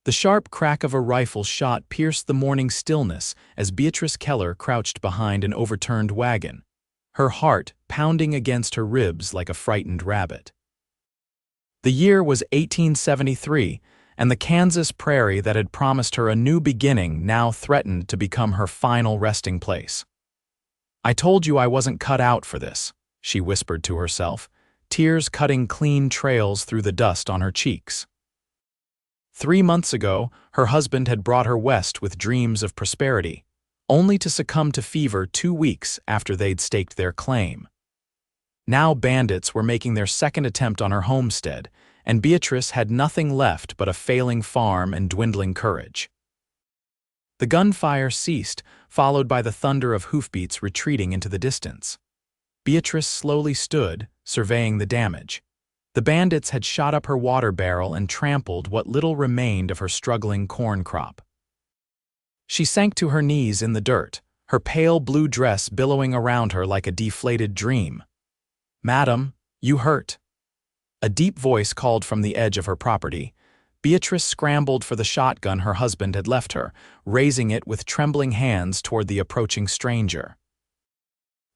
The sharp crack of a rifle shot pierced the morning stillness as Beatrice Keller crouched behind an overturned wagon, her heart pounding against her ribs like a frightened rabbit. The year was 1873, and the Kansas prairie that had promised her a new beginning now threatened to become her final resting place. "I told you I wasn't cut out for this," she whispered to herself, tears cutting clean trails through the dust on her cheeks. 3 months ago, her husband had brought her west with dreams of prosperity, only to succumb to fever 2 weeks after they'd staked their claim. Now bandits were making their second attempt on her homestead, and Beatrice had nothing left but a failing farm and dwindling courage. The gunfire ceased, followed by the thunder of hoofbeats retreating into the distance. Beatrice slowly stood, surveying the damage. The bandits had shot up her water barrel and trampled what little remained of her struggling corn crop. She sank to her knees in the dirt, her pale blue dress billowing around her like a deflated dream. "Madam, you hurt." A deep voice called from the edge of her property. Beatrice scrambled for the shotgun her husband had left her, raising it with trembling hands toward the approaching stranger.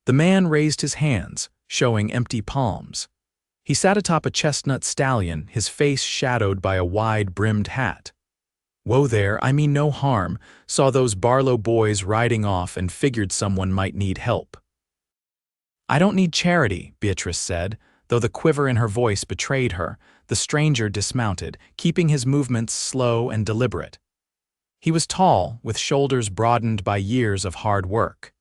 The man raised his hands, showing empty palms. He sat atop a chestnut stallion, his face shadowed by a wide-brimmed hat. "Whoa there, I mean no harm. Saw those Barlow boys riding off and figured someone might need help." "I don't need charity," Beatrice said, though the quiver in her voice betrayed her. The stranger dismounted, keeping his movements slow and deliberate. He was tall, with shoulders broadened by years of hard work.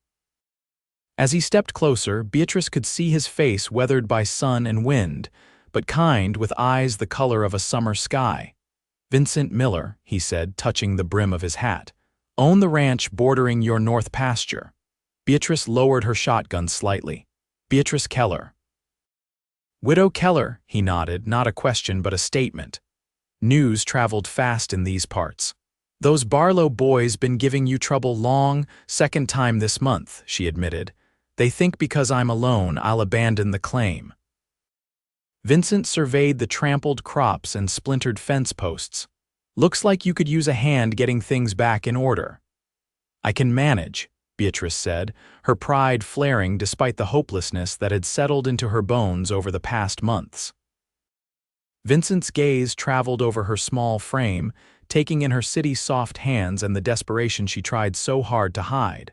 As he stepped closer, Beatrice could see his face weathered by sun and wind, but kind, with eyes the color of a summer sky. "Vincent Miller," he said, touching the brim of his hat. "Own the ranch bordering your north pasture." Beatrice lowered her shotgun slightly. "Beatrice Keller." "Widow Keller," he nodded, not a question but a statement. News traveled fast in these parts. "Those Barlow boys been giving you trouble long, second time this month," she admitted. "They think because I'm alone, I'll abandon the claim." Vincent surveyed the trampled crops and splintered fence posts. "Looks like you could use a hand getting things back in order." "I can manage," Beatrice said, her pride flaring despite the hopelessness that had settled into her bones over the past months. Vincent's gaze traveled over her small frame, taking in her city's soft hands and the desperation she tried so hard to hide.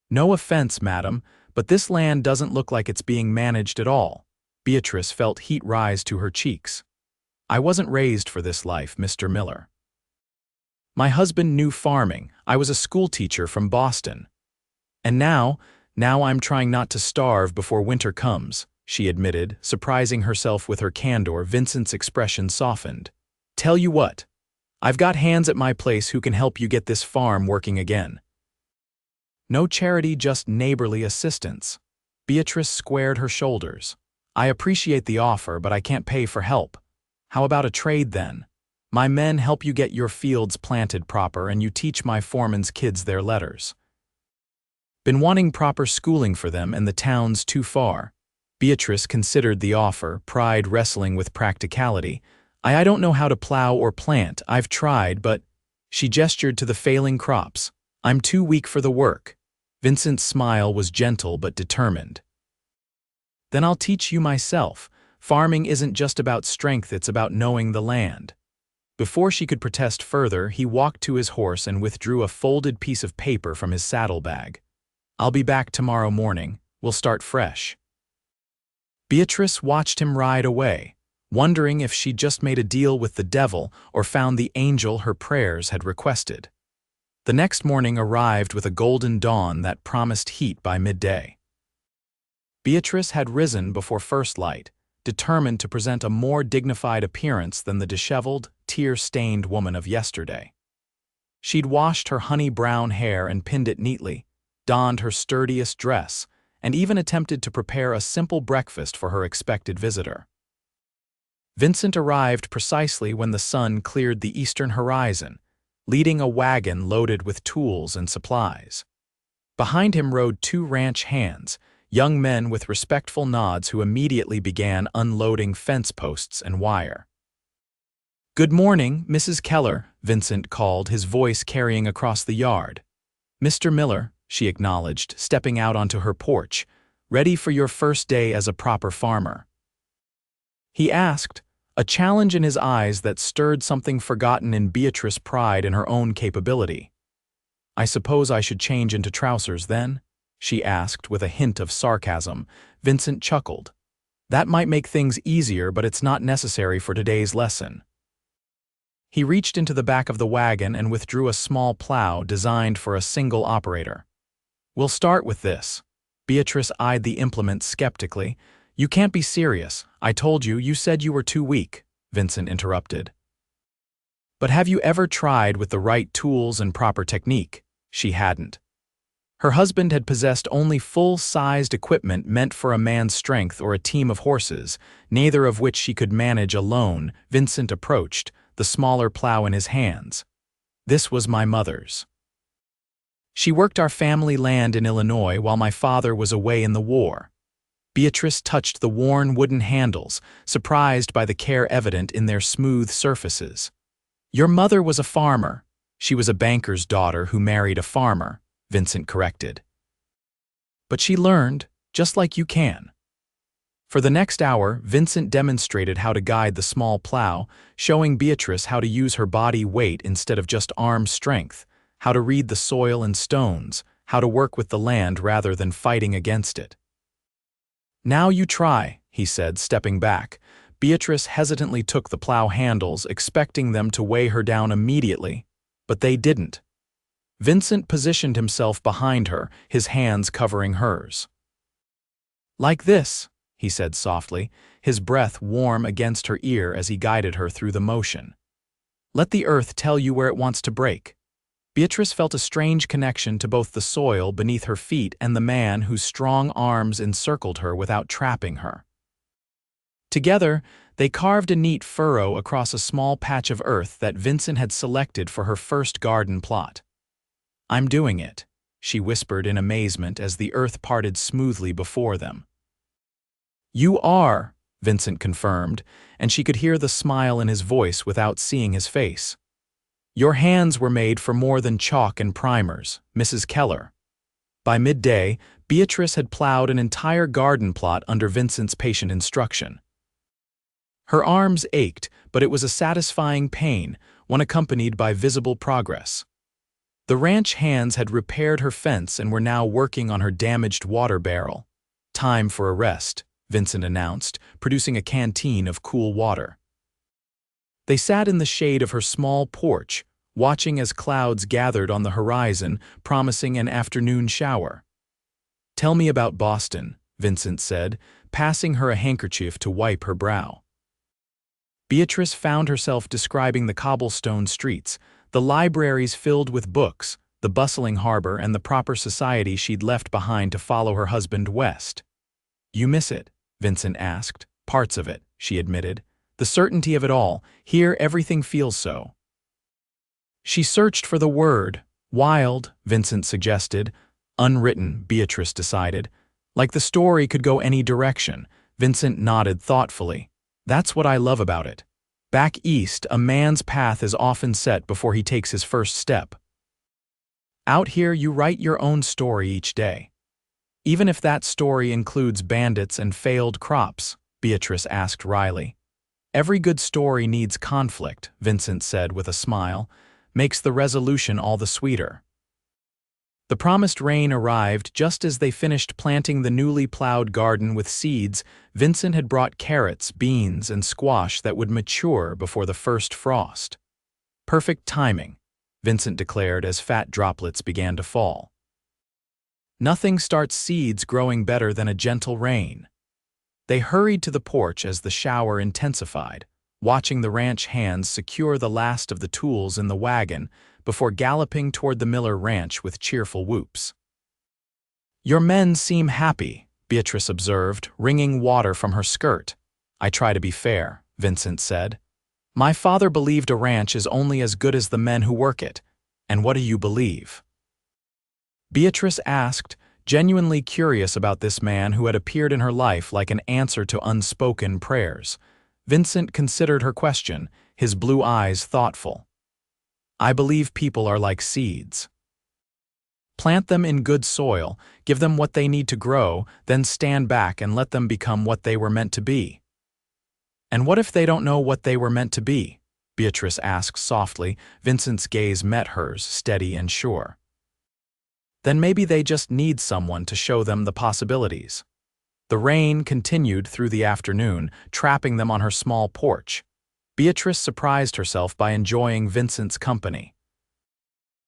"No offense, madam, but this land doesn't look like it's being managed at all." Beatrice felt heat rise to her cheeks. "I wasn't raised for this life, Mr. Miller. My husband knew farming. I was a schoolteacher from Boston. And now I'm trying not to starve before winter comes," she admitted, surprising herself with her candor. Vincent's expression softened. "Tell you what, I've got hands at my place who can help you get this farm working again." "No charity, just neighborly assistance." Beatrice squared her shoulders. "I appreciate the offer, but I can't pay for help. How about a trade then? My men help you get your fields planted proper and you teach my foreman's kids their letters." Been wanting proper schooling for them and the town's too far. Beatrice considered the offer, pride wrestling with practicality. I don't know how to plow or plant. I've tried, but..." She gestured to the failing crops. "I'm too weak for the work." Vincent's smile was gentle but determined. "Then I'll teach you myself. Farming isn't just about strength, it's about knowing the land." Before she could protest further, he walked to his horse and withdrew a folded piece of paper from his saddlebag. "I'll be back tomorrow morning. We'll start fresh." Beatrice watched him ride away, wondering if she'd just made a deal with the devil or found the angel her prayers had requested. The next morning arrived with a golden dawn that promised heat by midday. Beatrice had risen before first light, determined to present a more dignified appearance than the disheveled, tear-stained woman of yesterday. She'd washed her honey-brown hair and pinned it neatly, donned her sturdiest dress, and even attempted to prepare a simple breakfast for her expected visitor. Vincent arrived precisely when the sun cleared the eastern horizon, leading a wagon loaded with tools and supplies. Behind him rode 2 ranch hands, young men with respectful nods who immediately began unloading fence posts and wire. "Good morning, Mrs. Keller," Vincent called, his voice carrying across the yard. "Mr. Miller," she acknowledged, stepping out onto her porch, "ready for your first day as a proper farmer?" He asked, a challenge in his eyes that stirred something forgotten in Beatrice's pride in her own capability. "I suppose I should change into trousers then?" she asked with a hint of sarcasm. Vincent chuckled. "That might make things easier, but it's not necessary for today's lesson." He reached into the back of the wagon and withdrew a small plow designed for a single operator. "We'll start with this." Beatrice eyed the implement skeptically. "You can't be serious. I told you, you said you were too weak," Vincent interrupted. "But have you ever tried with the right tools and proper technique?" She hadn't. Her husband had possessed only full-sized equipment meant for a man's strength or a team of horses, neither of which she could manage alone. Vincent approached, the smaller plow in his hands. "This was my mother's. She worked our family land in Illinois while my father was away in the war." Beatrice touched the worn wooden handles, surprised by the care evident in their smooth surfaces. "Your mother was a farmer." "She was a banker's daughter who married a farmer," Vincent corrected. "But she learned, just like you can." For the next hour, Vincent demonstrated how to guide the small plow, showing Beatrice how to use her body weight instead of just arm strength, how to read the soil and stones, how to work with the land rather than fighting against it. "Now you try," he said, stepping back. Beatrice hesitantly took the plow handles, expecting them to weigh her down immediately, but they didn't. Vincent positioned himself behind her, his hands covering hers. "Like this," he said softly, his breath warm against her ear as he guided her through the motion. "Let the earth tell you where it wants to break." Beatrice felt a strange connection to both the soil beneath her feet and the man whose strong arms encircled her without trapping her. Together, they carved a neat furrow across a small patch of earth that Vincent had selected for her first garden plot. "I'm doing it," she whispered in amazement as the earth parted smoothly before them. "You are," Vincent confirmed, and she could hear the smile in his voice without seeing his face. "Your hands were made for more than chalk and primers, Mrs. Keller." By midday, Beatrice had plowed an entire garden plot under Vincent's patient instruction. Her arms ached, but it was a satisfying pain, one accompanied by visible progress. The ranch hands had repaired her fence and were now working on her damaged water barrel. "Time for a rest," Vincent announced, producing a canteen of cool water. They sat in the shade of her small porch, watching as clouds gathered on the horizon, promising an afternoon shower. "Tell me about Boston," Vincent said, passing her a handkerchief to wipe her brow. Beatrice found herself describing the cobblestone streets, the libraries filled with books, the bustling harbor, and the proper society she'd left behind to follow her husband west. "You miss it?" Vincent asked. "Parts of it," she admitted. "The certainty of it all. Here, everything feels so." She searched for the word. "Wild," Vincent suggested. "Unwritten," Beatrice decided. "Like the story could go any direction." Vincent nodded thoughtfully. "That's what I love about it. Back east, a man's path is often set before he takes his first step. Out here, you write your own story each day. Even if that story includes bandits and failed crops," Beatrice asked wryly. "Every good story needs conflict," Vincent said with a smile. "Makes the resolution all the sweeter." The promised rain arrived just as they finished planting the newly plowed garden with seeds. Vincent had brought carrots, beans, and squash that would mature before the first frost. "Perfect timing," Vincent declared as fat droplets began to fall. Nothing starts seeds growing better than a gentle rain. They hurried to the porch as the shower intensified, watching the ranch hands secure the last of the tools in the wagon before galloping toward the Miller ranch with cheerful whoops. "Your men seem happy," Beatrice observed, wringing water from her skirt. "I try to be fair," Vincent said. "My father believed a ranch is only as good as the men who work it. And what do you believe?" Beatrice asked, genuinely curious about this man who had appeared in her life like an answer to unspoken prayers. Vincent considered her question, his blue eyes thoughtful. I believe people are like seeds. Plant them in good soil, give them what they need to grow, then stand back and let them become what they were meant to be. And what if they don't know what they were meant to be? Beatrice asked softly. Vincent's gaze met hers, steady and sure. Then maybe they just need someone to show them the possibilities. The rain continued through the afternoon, trapping them on her small porch. Beatrice surprised herself by enjoying Vincent's company.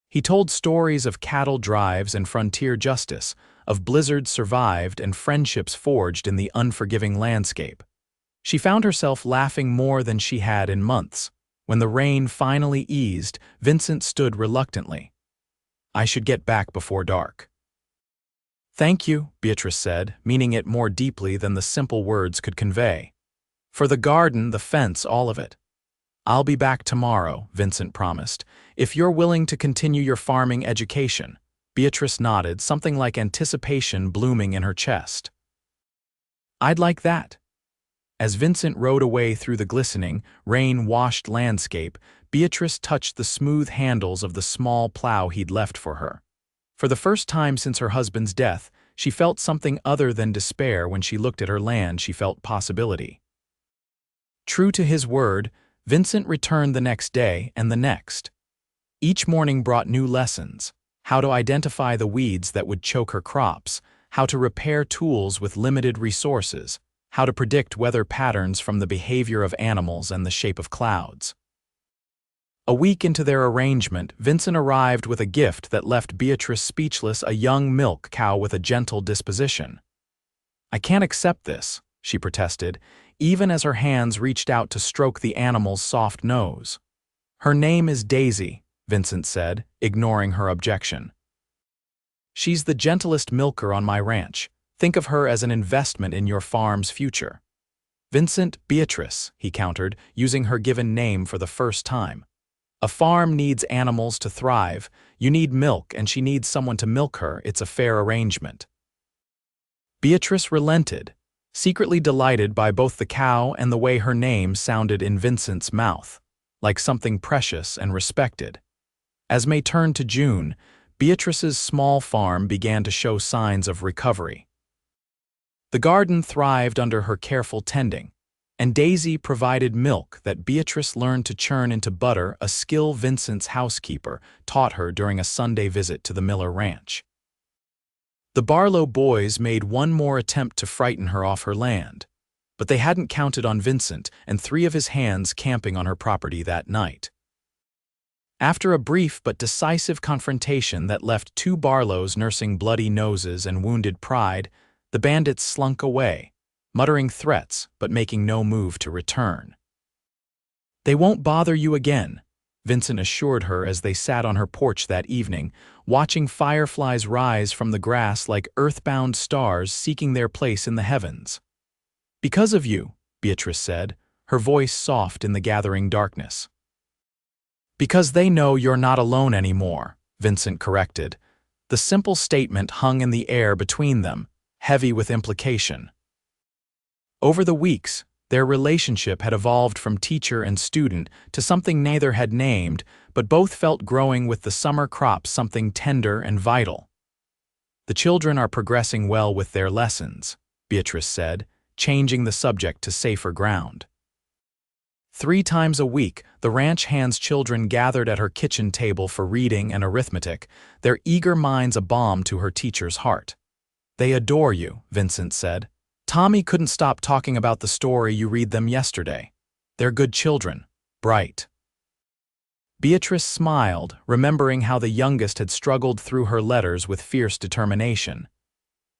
He told stories of cattle drives and frontier justice, of blizzards survived and friendships forged in the unforgiving landscape. She found herself laughing more than she had in months. When the rain finally eased, Vincent stood reluctantly. I should get back before dark. Thank you, Beatrice said, meaning it more deeply than the simple words could convey. For the garden, the fence, all of it. I'll be back tomorrow, Vincent promised, if you're willing to continue your farming education. Beatrice nodded, something like anticipation blooming in her chest. I'd like that. As Vincent rode away through the glistening, rain-washed landscape, Beatrice touched the smooth handles of the small plow he'd left for her. For the first time since her husband's death, she felt something other than despair when she looked at her land. She felt possibility. True to his word, Vincent returned the next day and the next. Each morning brought new lessons: how to identify the weeds that would choke her crops, how to repair tools with limited resources, how to predict weather patterns from the behavior of animals and the shape of clouds. A week into their arrangement, Vincent arrived with a gift that left Beatrice speechless: a young milk cow with a gentle disposition. I can't accept this, she protested, even as her hands reached out to stroke the animal's soft nose. Her name is Daisy, Vincent said, ignoring her objection. She's the gentlest milker on my ranch. Think of her as an investment in your farm's future. Vincent, Beatrice, he countered, using her given name for the first time. A farm needs animals to thrive. You need milk, and she needs someone to milk her. It's a fair arrangement. Beatrice relented, secretly delighted by both the cow and the way her name sounded in Vincent's mouth, like something precious and respected. As May turned to June, Beatrice's small farm began to show signs of recovery. The garden thrived under her careful tending, and Daisy provided milk that Beatrice learned to churn into butter, a skill Vincent's housekeeper taught her during a Sunday visit to the Miller ranch. The Barlow boys made one more attempt to frighten her off her land, but they hadn't counted on Vincent and 3 of his hands camping on her property that night. After a brief but decisive confrontation that left 2 Barlows nursing bloody noses and wounded pride, the bandits slunk away, muttering threats but making no move to return. They won't bother you again, Vincent assured her as they sat on her porch that evening, watching fireflies rise from the grass like earthbound stars seeking their place in the heavens. Because of you, Beatrice said, her voice soft in the gathering darkness. Because they know you're not alone anymore, Vincent corrected. The simple statement hung in the air between them, heavy with implication. Over the weeks, their relationship had evolved from teacher and student to something neither had named, but both felt growing with the summer crops, something tender and vital. The children are progressing well with their lessons, Beatrice said, changing the subject to safer ground. 3 times a week, the ranch hand's children gathered at her kitchen table for reading and arithmetic, their eager minds a balm to her teacher's heart. They adore you, Vincent said. Tommy couldn't stop talking about the story you read them yesterday. They're good children, bright. Beatrice smiled, remembering how the youngest had struggled through her letters with fierce determination.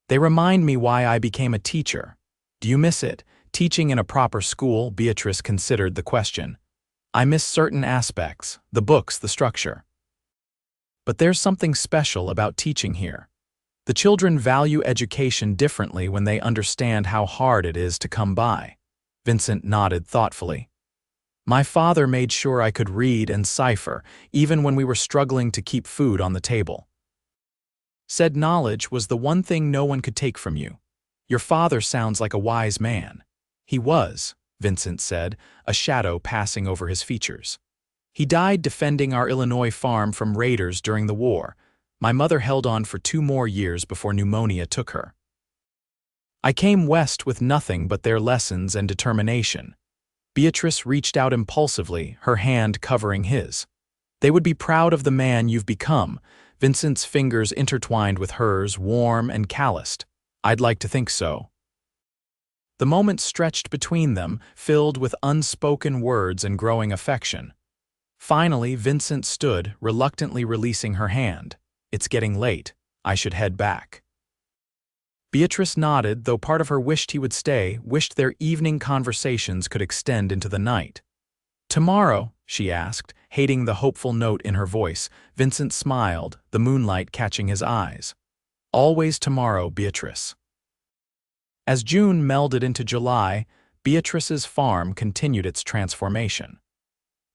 They remind me why I became a teacher. Do you miss it? Teaching in a proper school? Beatrice considered the question. I miss certain aspects, the books, the structure. But there's something special about teaching here. The children value education differently when they understand how hard it is to come by. Vincent nodded thoughtfully. My father made sure I could read and cipher, even when we were struggling to keep food on the table. Said knowledge was the one thing no one could take from you. Your father sounds like a wise man. He was, Vincent said, a shadow passing over his features. He died defending our Illinois farm from raiders during the war. My mother held on for 2 more years before pneumonia took her. I came west with nothing but their lessons and determination. Beatrice reached out impulsively, her hand covering his. They would be proud of the man you've become. Vincent's fingers intertwined with hers, warm and calloused. I'd like to think so. The moment stretched between them, filled with unspoken words and growing affection. Finally, Vincent stood, reluctantly releasing her hand. It's getting late. I should head back. Beatrice nodded, though part of her wished he would stay, wished their evening conversations could extend into the night. Tomorrow, she asked, hating the hopeful note in her voice. Vincent smiled, the moonlight catching his eyes. Always tomorrow, Beatrice. As June melded into July, Beatrice's farm continued its transformation.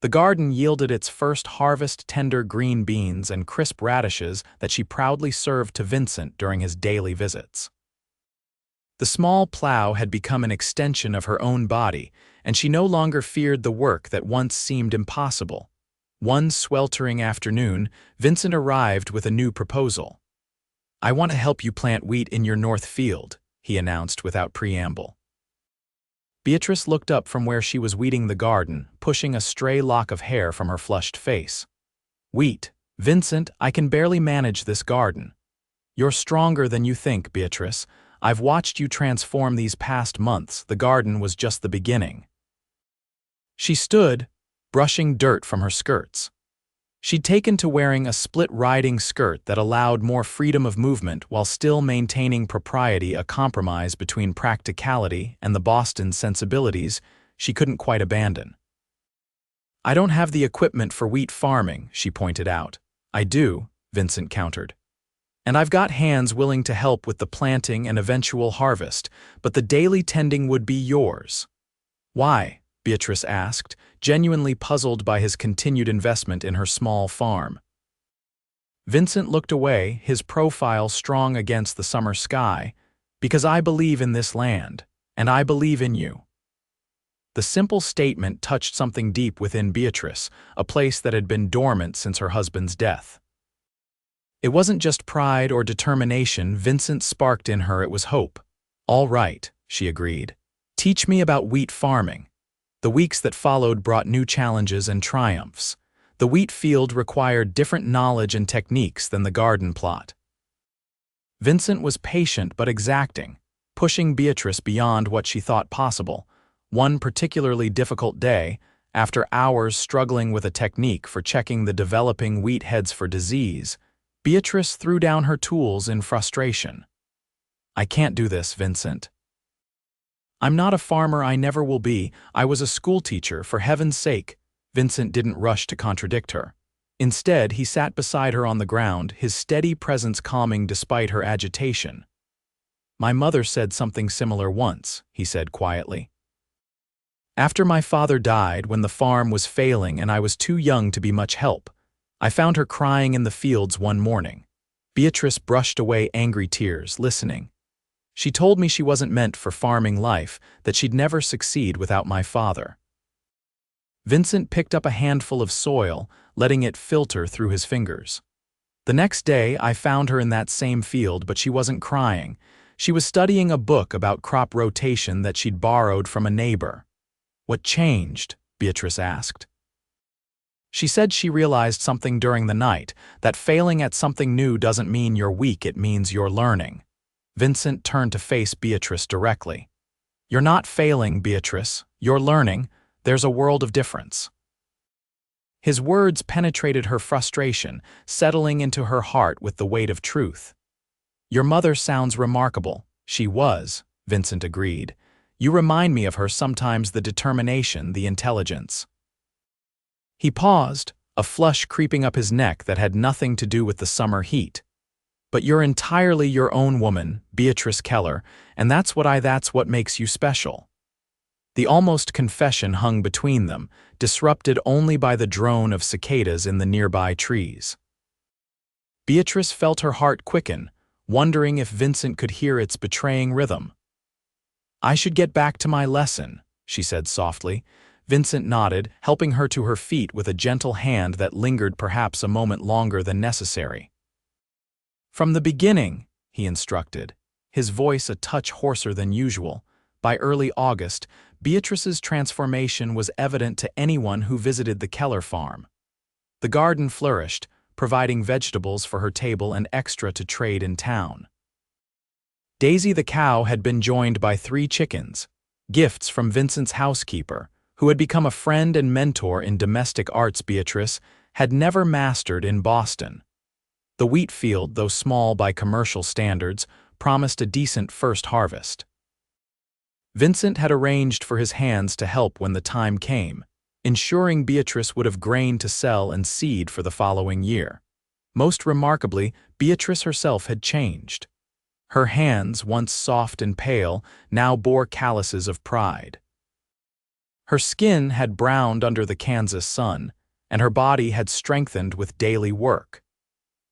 The garden yielded its first harvest tender green beans and crisp radishes that she proudly served to Vincent during his daily visits. The small Plow had become an extension of her own body, and she no longer feared the work that once seemed impossible. One sweltering afternoon, Vincent arrived with a new proposal. I want to help you plant wheat in your north field, he announced without preamble. Beatrice looked up from where she was weeding the garden, pushing a stray lock of hair from her flushed face. Wheat, Vincent, I can barely manage this garden. You're stronger than you think, Beatrice. I've watched you transform these past months. The garden was just the beginning. She stood, brushing dirt from her skirts. She'd taken to wearing a split-riding skirt that allowed more freedom of movement while still maintaining propriety, a compromise between practicality and the Boston sensibilities she couldn't quite abandon. I don't have the equipment for wheat farming, she pointed out. I do, Vincent countered. And I've got hands willing to help with the planting and eventual harvest, but the daily tending would be yours. Why? Beatrice asked, genuinely puzzled by his continued investment in her small farm. Vincent looked away, his profile strong against the summer sky. Because I believe in this land, and I believe in you. The simple statement touched something deep within Beatrice, a place that had been dormant since her husband's death. It wasn't just pride or determination Vincent sparked in her, it was hope. All right, she agreed. Teach me about wheat farming. The weeks that followed brought new challenges and triumphs. The wheat field required different knowledge and techniques than the garden plot. Vincent was patient but exacting, pushing Beatrice beyond what she thought possible. One particularly difficult day, after hours struggling with a technique for checking the developing wheat heads for disease, Beatrice threw down her tools in frustration. I can't do this, Vincent. I'm not a farmer, I never will be. I was a schoolteacher, for heaven's sake. Vincent didn't rush to contradict her. Instead, he sat beside her on the ground, his steady presence calming despite her agitation. My mother said something similar once, he said quietly. After my father died, when the farm was failing and I was too young to be much help, I found her crying in the fields one morning. Beatrice brushed away angry tears, listening. She told me she wasn't meant for farming life, that she'd never succeed without my father. Vincent picked up a handful of soil, letting it filter through his fingers. The next day, I found her in that same field, but she wasn't crying. She was studying a book about crop rotation that she'd borrowed from a neighbor. What changed? Beatrice asked. She said she realized something during the night, that failing at something new doesn't mean you're weak, it means you're learning. Vincent turned to face Beatrice directly. You're not failing, Beatrice. You're learning. There's a world of difference. His words penetrated her frustration, settling into her heart with the weight of truth. Your mother sounds remarkable. She was, Vincent agreed. You remind me of her sometimes, the determination, the intelligence. He paused, a flush creeping up his neck that had nothing to do with the summer heat. But you're entirely your own woman, Beatrice Keller, and that's what makes you special. The almost confession hung between them, disrupted only by the drone of cicadas in the nearby trees. Beatrice felt her heart quicken, wondering if Vincent could hear its betraying rhythm. I should get back to my lesson, she said softly. Vincent nodded, helping her to her feet with a gentle hand that lingered perhaps a moment longer than necessary. "From the beginning," he instructed, his voice a touch hoarser than usual. By early August, Beatrice's transformation was evident to anyone who visited the Keller farm. The garden flourished, providing vegetables for her table and extra to trade in town. Daisy the cow had been joined by 3 chickens, gifts from Vincent's housekeeper, who had become a friend and mentor in domestic arts Beatrice had never mastered in Boston. The wheat field, though small by commercial standards, promised a decent first harvest. Vincent had arranged for his hands to help when the time came, ensuring Beatrice would have grain to sell and seed for the following year. Most remarkably, Beatrice herself had changed. Her hands, once soft and pale, now bore calluses of pride. Her skin had browned under the Kansas sun, and her body had strengthened with daily work.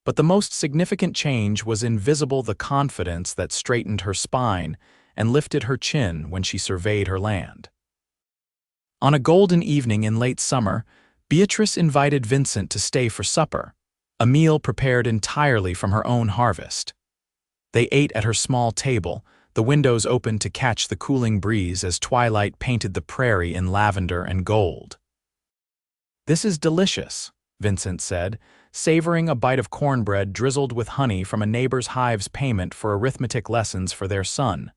But the most significant change was invisible: the confidence that straightened her spine and lifted her chin when she surveyed her land. On a golden evening in late summer, Beatrice invited Vincent to stay for supper, a meal prepared entirely from her own harvest. They ate at her small table, the windows open to catch the cooling breeze as twilight painted the prairie in lavender and gold. "This is delicious," Vincent said, savoring a bite of cornbread drizzled with honey from a neighbor's hive's payment for arithmetic lessons for their son.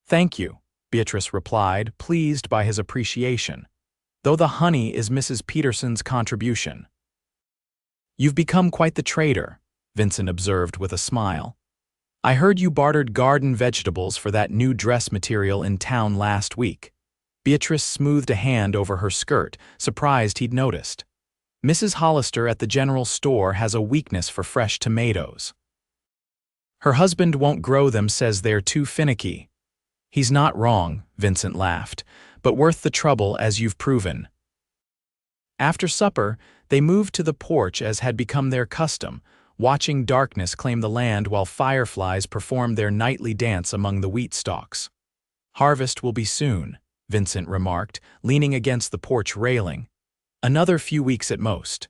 "Thank you," Beatrice replied, pleased by his appreciation, "though the honey is Mrs. Peterson's contribution." "You've become quite the trader," Vincent observed with a smile. "I heard you bartered garden vegetables for that new dress material in town last week." Beatrice smoothed a hand over her skirt, surprised he'd noticed. "Mrs. Hollister at the general store has a weakness for fresh tomatoes. Her husband won't grow them, says they're too finicky." "He's not wrong," Vincent laughed, "but worth the trouble, as you've proven." After supper, they moved to the porch as had become their custom, watching darkness claim the land while fireflies performed their nightly dance among the wheat stalks. "Harvest will be soon," Vincent remarked, leaning against the porch railing. "Another few weeks at most."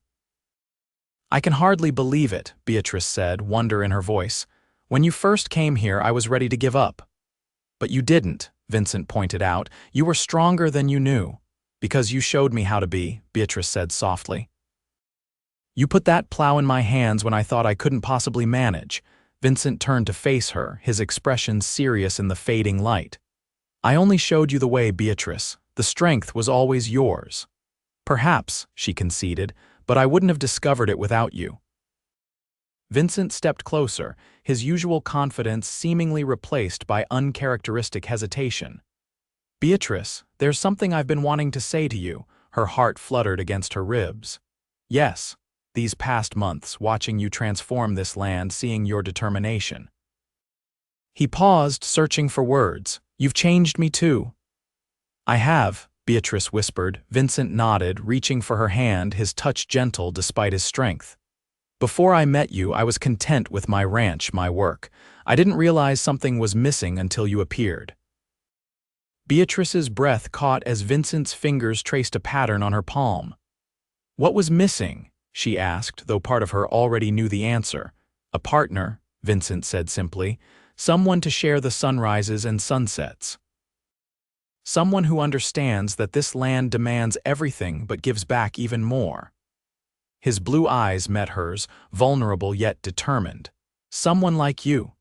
"I can hardly believe it," Beatrice said, wonder in her voice. "When you first came here, I was ready to give up." "But you didn't," Vincent pointed out. "You were stronger than you knew." "Because you showed me how to be," Beatrice said softly. "You put that plow in my hands when I thought I couldn't possibly manage." Vincent turned to face her, his expression serious in the fading light. "I only showed you the way, Beatrice. The strength was always yours." "Perhaps," she conceded, "but I wouldn't have discovered it without you." Vincent stepped closer, his usual confidence seemingly replaced by uncharacteristic hesitation. "Beatrice, there's something I've been wanting to say to you." Her heart fluttered against her ribs. "Yes. These past months, watching you transform this land, seeing your determination." He paused, searching for words. "You've changed me too." "I have," Beatrice whispered. Vincent nodded, reaching for her hand, his touch gentle despite his strength. "Before I met you, I was content with my ranch, my work. I didn't realize something was missing until you appeared." Beatrice's breath caught as Vincent's fingers traced a pattern on her palm. "What was missing?" she asked, though part of her already knew the answer. "A partner," Vincent said simply. "Someone to share the sunrises and sunsets. Someone who understands that this land demands everything but gives back even more." His blue eyes met hers, vulnerable yet determined. "Someone like you."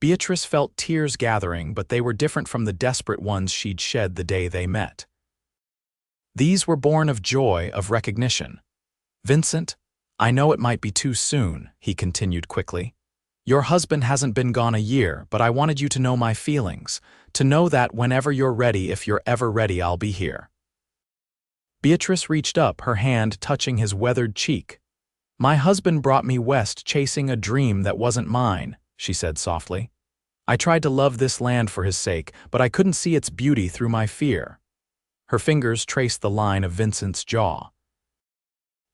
Beatrice felt tears gathering, but they were different from the desperate ones she'd shed the day they met. These were born of joy, of recognition. "Vincent, I know it might be too soon," he continued quickly. "Your husband hasn't been gone a year, but I wanted you to know my feelings, to know that whenever you're ready, if you're ever ready, I'll be here." Beatrice reached up, her hand touching his weathered cheek. "My husband brought me west chasing a dream that wasn't mine," she said softly. "I tried to love this land for his sake, but I couldn't see its beauty through my fear." Her fingers traced the line of Vincent's jaw.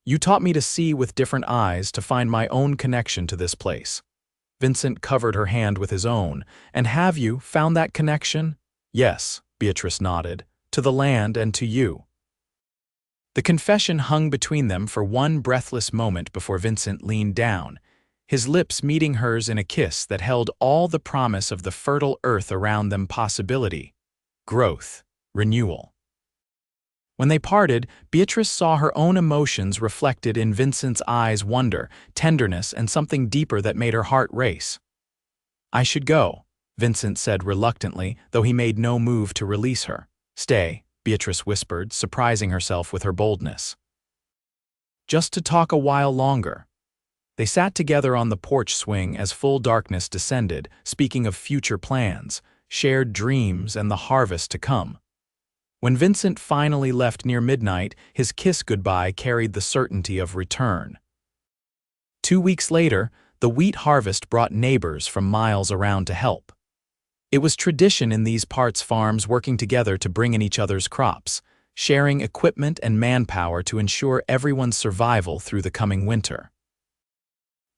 "You taught me to see with different eyes, to find my own connection to this place." Vincent covered her hand with his own. "And have you found that connection?" "Yes," Beatrice nodded. to the land and to you." The confession hung between them for one breathless moment before Vincent leaned down, his lips meeting hers in a kiss that held all the promise of the fertile earth around them: possibility, growth, renewal. When they parted, Beatrice saw her own emotions reflected in Vincent's eyes: wonder, tenderness, and something deeper that made her heart race. "I should go," Vincent said reluctantly, though he made no move to release her. "Stay," Beatrice whispered, surprising herself with her boldness. "Just to talk a while longer." They sat together on the porch swing as full darkness descended, speaking of future plans, shared dreams, and the harvest to come. When Vincent finally left near midnight, his kiss goodbye carried the certainty of return. 2 weeks later, the wheat harvest brought neighbors from miles around to help. It was tradition in these parts, farms working together to bring in each other's crops, sharing equipment and manpower to ensure everyone's survival through the coming winter.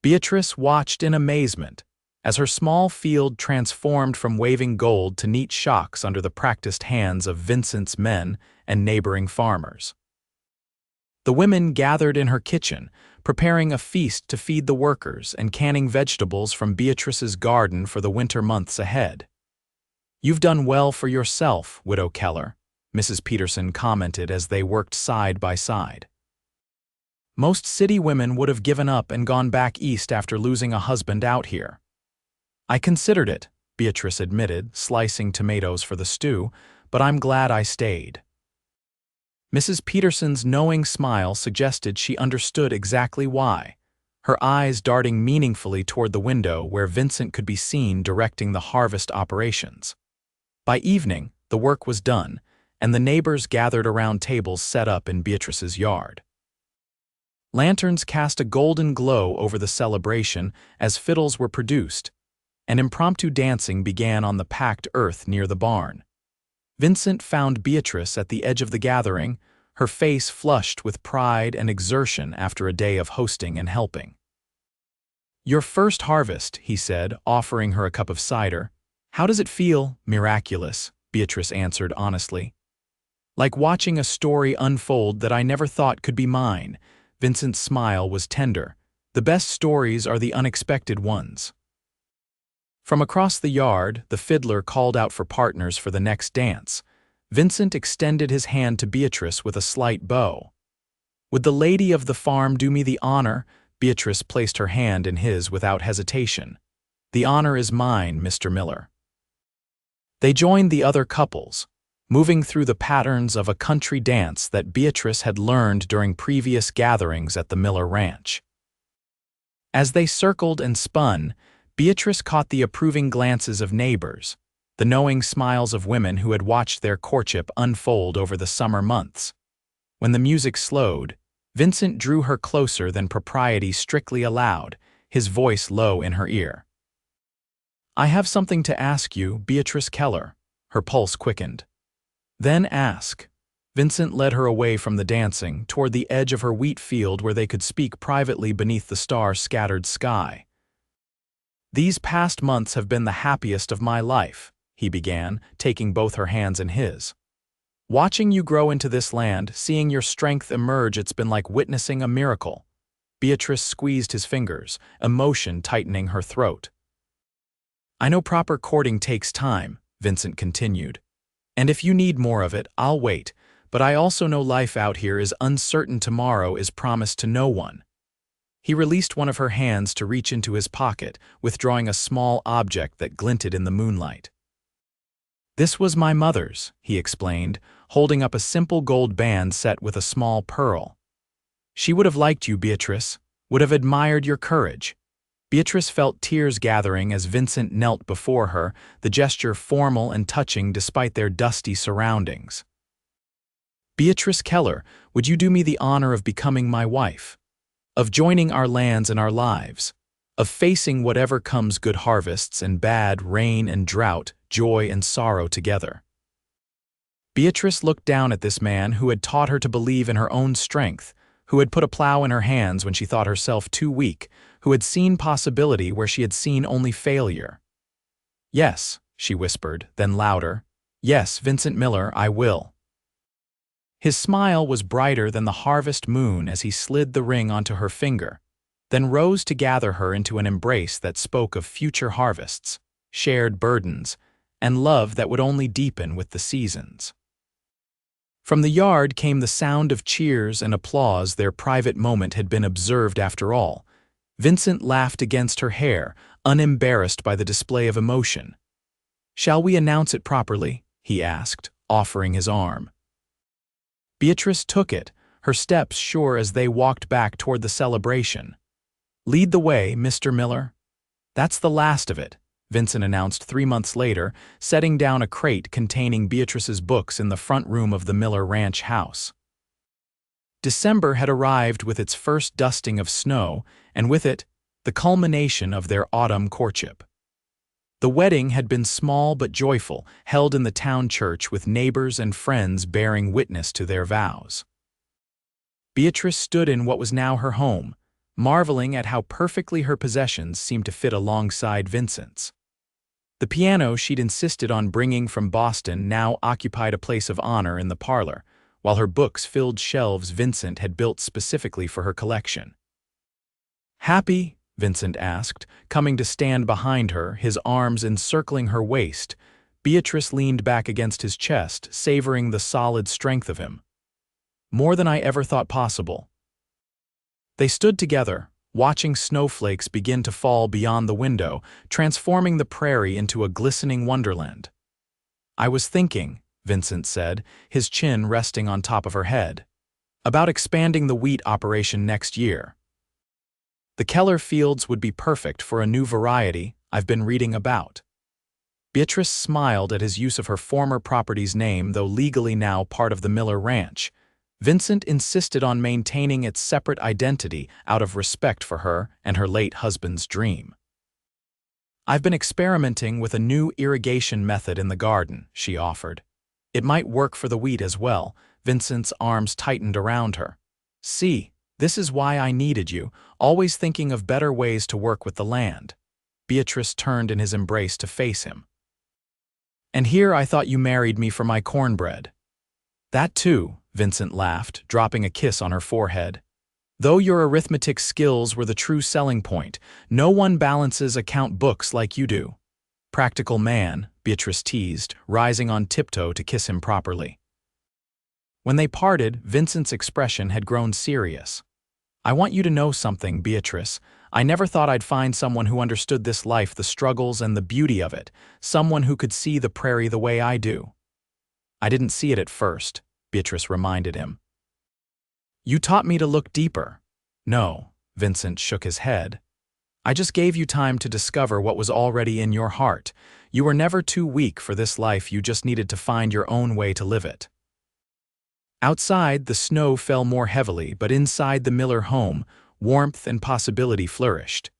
Beatrice watched in amazement as her small field transformed from waving gold to neat shocks under the practiced hands of Vincent's men and neighboring farmers. The women gathered in her kitchen, preparing a feast to feed the workers and canning vegetables from Beatrice's garden for the winter months ahead. "You've done well for yourself, Widow Keller," Mrs. Peterson commented as they worked side by side. "Most city women would have given up and gone back east after losing a husband out here." "I considered it," Beatrice admitted, slicing tomatoes for the stew, "but I'm glad I stayed." Mrs. Peterson's knowing smile suggested she understood exactly why, her eyes darting meaningfully toward the window where Vincent could be seen directing the harvest operations. By evening, the work was done, and the neighbors gathered around tables set up in Beatrice's yard. Lanterns cast a golden glow over the celebration as fiddles were produced, and impromptu dancing began on the packed earth near the barn. Vincent found Beatrice at the edge of the gathering, her face flushed with pride and exertion after a day of hosting and helping. "Your first harvest," he said, offering her a cup of cider. "How does it feel?" "Miraculous," Beatrice answered honestly. "Like watching a story unfold that I never thought could be mine." Vincent's smile was tender. "The best stories are the unexpected ones." From across the yard, the fiddler called out for partners for the next dance. Vincent extended his hand to Beatrice with a slight bow. "Would the lady of the farm do me the honor?" Beatrice placed her hand in his without hesitation. "The honor is mine, Mr. Miller." They joined the other couples, moving through the patterns of a country dance that Beatrice had learned during previous gatherings at the Miller Ranch. As they circled and spun, Beatrice caught the approving glances of neighbors, the knowing smiles of women who had watched their courtship unfold over the summer months. When the music slowed, Vincent drew her closer than propriety strictly allowed, his voice low in her ear. "I have something to ask you, Beatrice Keller." Her pulse quickened. "Then ask." Vincent led her away from the dancing, toward the edge of her wheat field where they could speak privately beneath the star-scattered sky. "These past months have been the happiest of my life," he began, taking both her hands in his. "Watching you grow into this land, seeing your strength emerge, it's been like witnessing a miracle." Beatrice squeezed his fingers, emotion tightening her throat. "I know proper courting takes time," Vincent continued. "And if you need more of it, I'll wait, but I also know life out here is uncertain. Tomorrow is promised to no one." He released one of her hands to reach into his pocket, withdrawing a small object that glinted in the moonlight. "This was my mother's," he explained, holding up a simple gold band set with a small pearl. "She would have liked you, Beatrice, would have admired your courage." Beatrice felt tears gathering as Vincent knelt before her, the gesture formal and touching despite their dusty surroundings. "Beatrice Keller, would you do me the honor of becoming my wife? Of joining our lands and our lives? Of facing whatever comes, good harvests and bad, rain and drought, joy and sorrow together?" Beatrice looked down at this man who had taught her to believe in her own strength, who had put a plow in her hands when she thought herself too weak, who had seen possibility where she had seen only failure. "Yes," she whispered, then louder. "Yes, Vincent Miller, I will." His smile was brighter than the harvest moon as he slid the ring onto her finger, then rose to gather her into an embrace that spoke of future harvests, shared burdens, and love that would only deepen with the seasons. From the yard came the sound of cheers and applause. Their private moment had been observed after all. Vincent laughed against her hair, unembarrassed by the display of emotion. "Shall we announce it properly?" he asked, offering his arm. Beatrice took it, her steps sure as they walked back toward the celebration. "Lead the way, Mr. Miller." "That's the last of it," Vincent announced 3 months later, setting down a crate containing Beatrice's books in the front room of the Miller Ranch house. December had arrived with its first dusting of snow, and with it, the culmination of their autumn courtship. The wedding had been small but joyful, held in the town church with neighbors and friends bearing witness to their vows. Beatrice stood in what was now her home, marveling at how perfectly her possessions seemed to fit alongside Vincent's. The piano she'd insisted on bringing from Boston now occupied a place of honor in the parlor, while her books filled shelves Vincent had built specifically for her collection. "Happy?" Vincent asked, coming to stand behind her, his arms encircling her waist. Beatrice leaned back against his chest, savoring the solid strength of him. "More than I ever thought possible." They stood together, watching snowflakes begin to fall beyond the window, transforming the prairie into a glistening wonderland. "I was thinking," Vincent said, his chin resting on top of her head, "about expanding the wheat operation next year. The Keller fields would be perfect for a new variety I've been reading about." Beatrice smiled at his use of her former property's name, though legally now part of the Miller Ranch. Vincent insisted on maintaining its separate identity out of respect for her and her late husband's dream. "I've been experimenting with a new irrigation method in the garden," she offered. "It might work for the wheat as well." Vincent's arms tightened around her. "See, this is why I needed you, always thinking of better ways to work with the land." Beatrice turned in his embrace to face him. "And here I thought you married me for my cornbread." "That too," Vincent laughed, dropping a kiss on her forehead. "Though your arithmetic skills were the true selling point, no one balances account books like you do." "Practical man," Beatrice teased, rising on tiptoe to kiss him properly. When they parted, Vincent's expression had grown serious. "I want you to know something, Beatrice. I never thought I'd find someone who understood this life, the struggles and the beauty of it, someone who could see the prairie the way I do." "I didn't see it at first," Beatrice reminded him. "You taught me to look deeper." "No," Vincent shook his head. "I just gave you time to discover what was already in your heart. You were never too weak for this life, you just needed to find your own way to live it." Outside, the snow fell more heavily, but inside the Miller home, warmth and possibility flourished.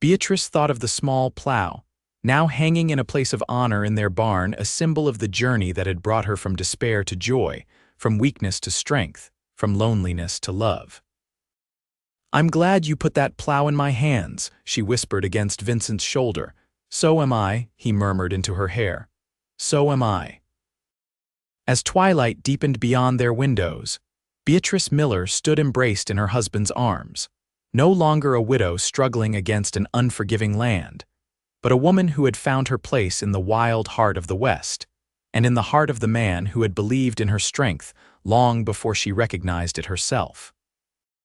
Beatrice thought of the small Plow, now hanging in a place of honor in their barn, a symbol of the journey that had brought her from despair to joy, from weakness to strength, from loneliness to love. "I'm glad you put that plow in my hands," she whispered against Vincent's shoulder. "So am I," he murmured into her hair. "So am I." As twilight deepened beyond their windows, Beatrice Miller stood embraced in her husband's arms, no longer a widow struggling against an unforgiving land, but a woman who had found her place in the wild heart of the West, and in the heart of the man who had believed in her strength long before she recognized it herself.